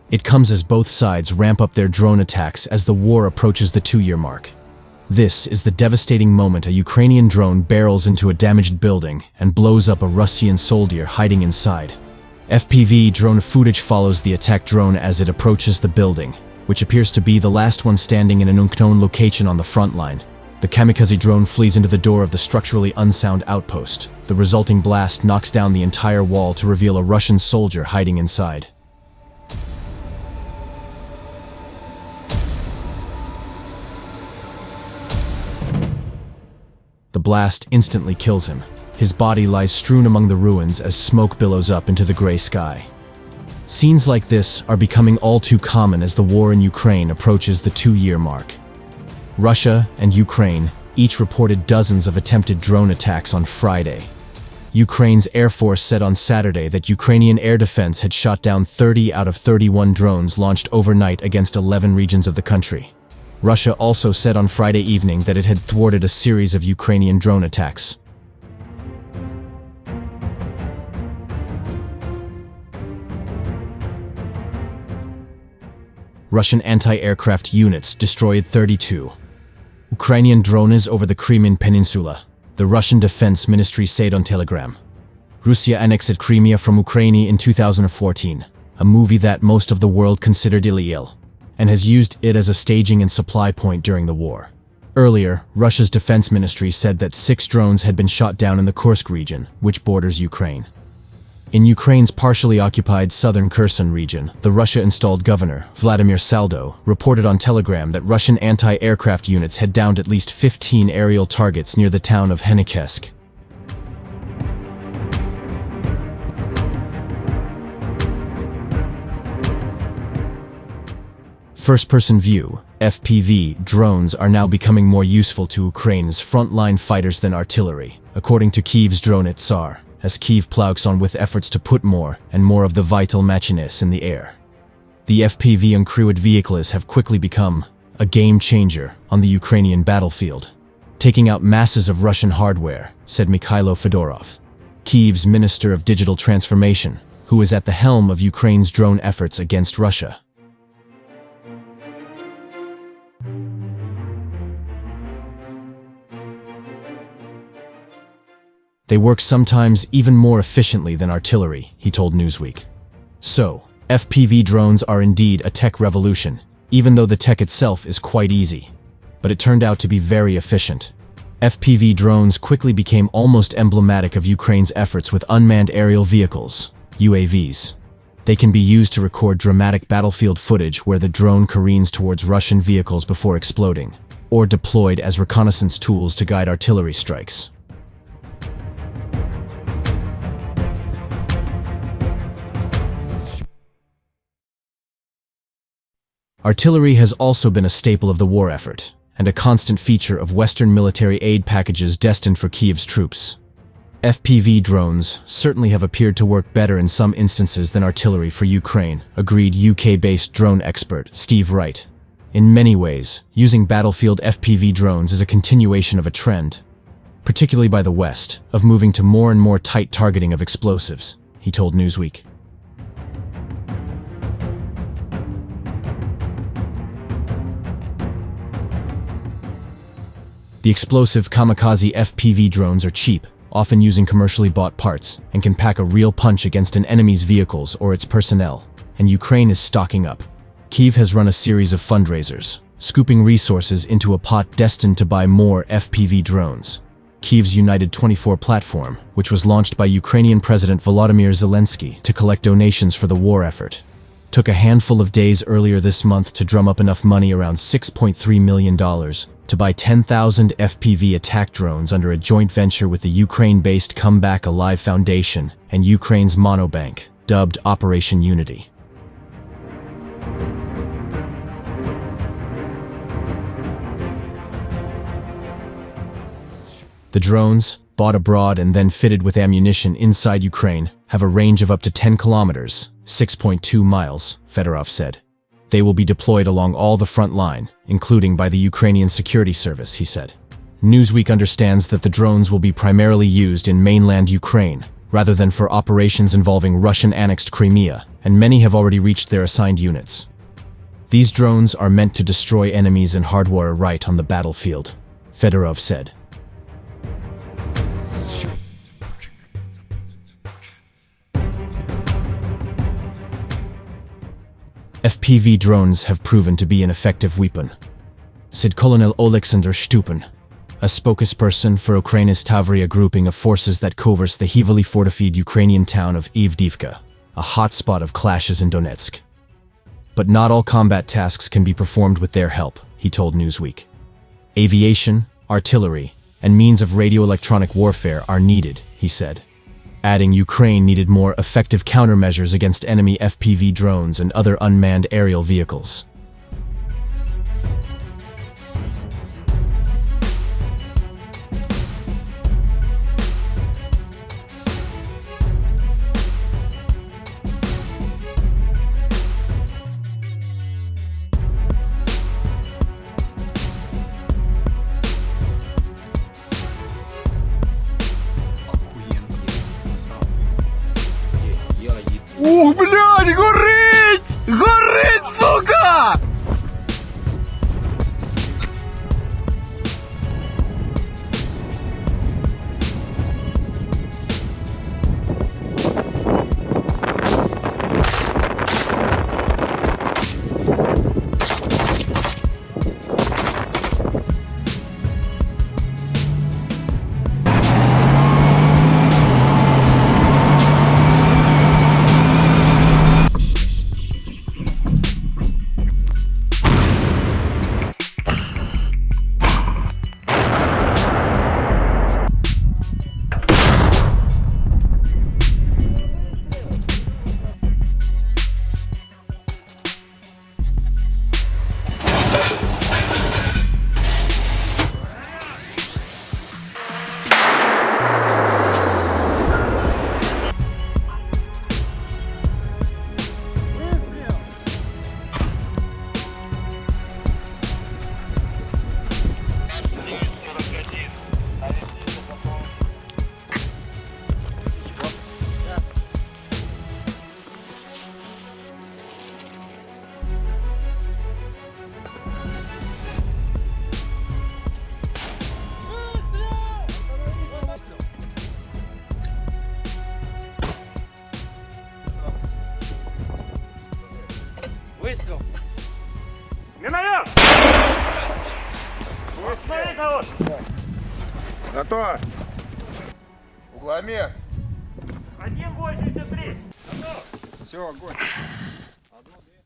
It comes as both sides ramp up their drone attacks as the war approaches the 2-year mark. This is the devastating moment a Ukrainian drone barrels into a damaged building and blows up a Russian soldier hiding inside. FPV drone footage follows the attack drone as it approaches the building, which appears to be the last one standing in an unknown location on the front line. The Kamikaze drone flees into the door of the structurally unsound outpost. The resulting blast knocks down the entire wall to reveal a Russian soldier hiding inside. The blast instantly kills him. His body lies strewn among the ruins as smoke billows up into the gray sky. Scenes like this are becoming all too common as the war in Ukraine approaches the 2-year mark. Russia and Ukraine each reported dozens of attempted drone attacks on Friday. Ukraine's Air Force said on Saturday that Ukrainian air defense had shot down 30 out of 31 drones launched overnight against 11 regions of the country. Russia also said on Friday evening that it had thwarted a series of Ukrainian drone attacks. Russian anti-aircraft units destroyed 32 Ukrainian drones over the Crimean Peninsula, the Russian Defense Ministry said on Telegram. Russia annexed Crimea from Ukraine in 2014, a movie that most of the world considered illegal, and has used it as a staging and supply point during the war. Earlier, Russia's defense ministry said that 6 drones had been shot down in the Kursk region, which borders Ukraine. In Ukraine's partially occupied southern Kherson region, the Russia-installed governor, Vladimir Saldo, reported on Telegram that Russian anti-aircraft units had downed at least 15 aerial targets near the town of Henikesk. First-person view, FPV, drones are now becoming more useful to Ukraine's frontline fighters than artillery, according to Kyiv's drone Tsar, as Kyiv ploughs on with efforts to put more and more of the vital machines in the air. The FPV uncrewed vehicles have quickly become a game-changer on the Ukrainian battlefield, taking out masses of Russian hardware, said Mikhailo Fedorov, Kyiv's Minister of Digital Transformation, who is at the helm of Ukraine's drone efforts against Russia. They work sometimes even more efficiently than artillery, he told Newsweek. So, FPV drones are indeed a tech revolution, even though the tech itself is quite easy. But it turned out to be very efficient. FPV drones quickly became almost emblematic of Ukraine's efforts with unmanned aerial vehicles, UAVs. They can be used to record dramatic battlefield footage where the drone careens towards Russian vehicles before exploding, or deployed as reconnaissance tools to guide artillery strikes. Artillery has also been a staple of the war effort, and a constant feature of Western military aid packages destined for Kyiv's troops. FPV drones certainly have appeared to work better in some instances than artillery for Ukraine, agreed UK-based drone expert Steve Wright. In many ways, using battlefield FPV drones is a continuation of a trend, particularly by the West, of moving to more and more tight targeting of explosives, he told Newsweek. The explosive Kamikaze FPV drones are cheap, often using commercially bought parts, and can pack a real punch against an enemy's vehicles or its personnel, and Ukraine is stocking up. Kyiv has run a series of fundraisers, scooping resources into a pot destined to buy more FPV drones. Kyiv's United 24 platform, which was launched by Ukrainian President Volodymyr Zelensky to collect donations for the war effort, took a handful of days earlier this month to drum up enough money, around $6.3 million, to buy 10,000 FPV attack drones under a joint venture with the Ukraine-based Come Back Alive Foundation and Ukraine's Monobank, dubbed Operation Unity. The drones, bought abroad and then fitted with ammunition inside Ukraine, have a range of up to 10 kilometers, 6.2 miles, Fedorov said. They will be deployed along all the front line, including by the Ukrainian Security Service, he said. Newsweek understands that the drones will be primarily used in mainland Ukraine, rather than for operations involving Russian-annexed Crimea, and many have already reached their assigned units. These drones are meant to destroy enemies and hardware right on the battlefield, Fedorov said. FPV drones have proven to be an effective weapon, said Colonel Oleksandr Stupin, a spokesperson for Ukraine's Tavria grouping of forces that covers the heavily fortified Ukrainian town of Avdiivka, a hotspot of clashes in Donetsk. But not all combat tasks can be performed with their help, he told Newsweek. Aviation, artillery, and means of radio-electronic warfare are needed, he said, adding Ukraine needed more effective countermeasures against enemy FPV drones and other unmanned aerial vehicles. Ух, блядь, горить! Горить, сука! Выстрел! Миномет! Установи кого-то! Готово! Угломер! 1,83! Готов! Все, огонь! Одну, две.